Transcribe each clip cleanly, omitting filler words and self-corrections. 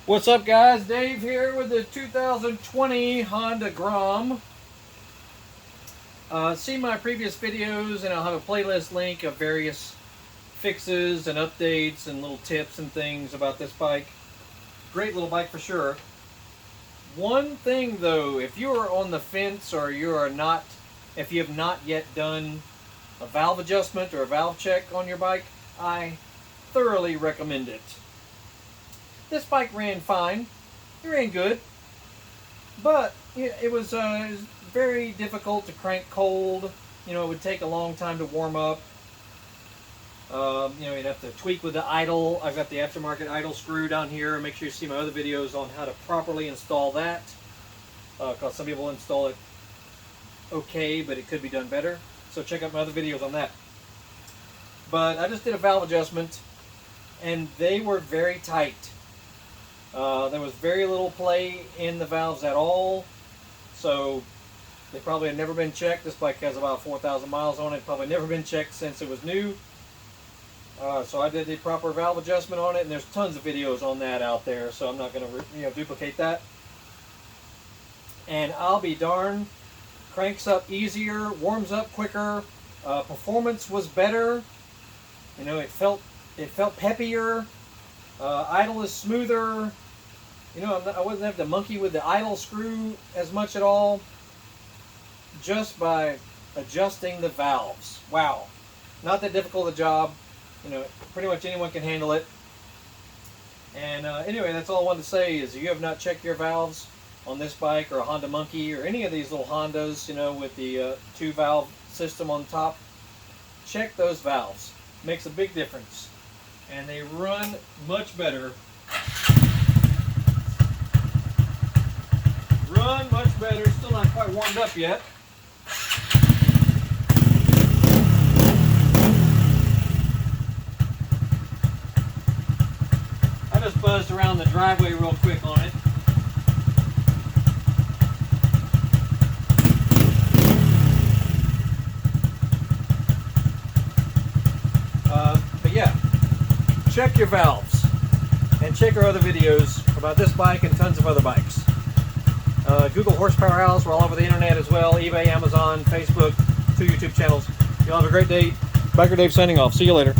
What's up, guys? Dave here with the 2020 Honda Grom. See my previous videos and I'll have a playlist link of various fixes and updates and little tips and things about this bike. Great little bike for sure. One thing though, if you are on the fence or if you have not yet done a valve adjustment or a valve check on your bike, I thoroughly recommend it. This bike ran fine. It ran good, but it was very difficult to crank cold. It would take a long time to warm up. You'd have to tweak with the idle. I've got the aftermarket idle screw down here. Make sure you see my other videos on how to properly install that, because some people install it okay, but it could be done better. So check out my other videos on that. But I just did a valve adjustment, and they were very tight. There was very little play in the valves at all, so they probably had never been checked. This bike has about 4,000 miles on it, probably never been checked since it was new. So I did the proper valve adjustment on it, and there's tons of videos on that out there, so I'm not going to duplicate that. And I'll be darned, cranks up easier, warms up quicker, performance was better. It felt peppier. Idle is smoother. I wasn't having to monkey with the idle screw as much at all, just by adjusting the valves. Wow, not that difficult a job. Pretty much anyone can handle it. And anyway, that's all I wanted to say is if you have not checked your valves on this bike or a Honda Monkey or any of these little Hondas, with the 2-valve system on top, check those valves. Makes a big difference. And they run much better. Run much better. Still not quite warmed up yet. I just buzzed around the driveway real quick on it. But yeah. Check your valves and check our other videos about this bike and tons of other bikes. Google Horsepower House. We're all over the internet as well. eBay, Amazon, Facebook, 2 YouTube channels. You all have a great day. Biker Dave signing off. See you later.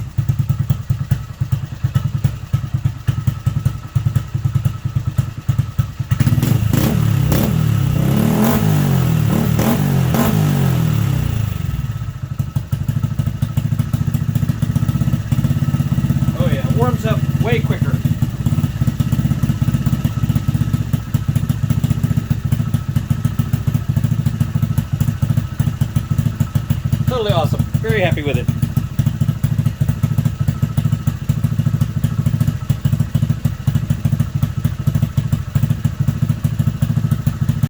Oh yeah, it warms up way quicker. Totally awesome. Very happy with it.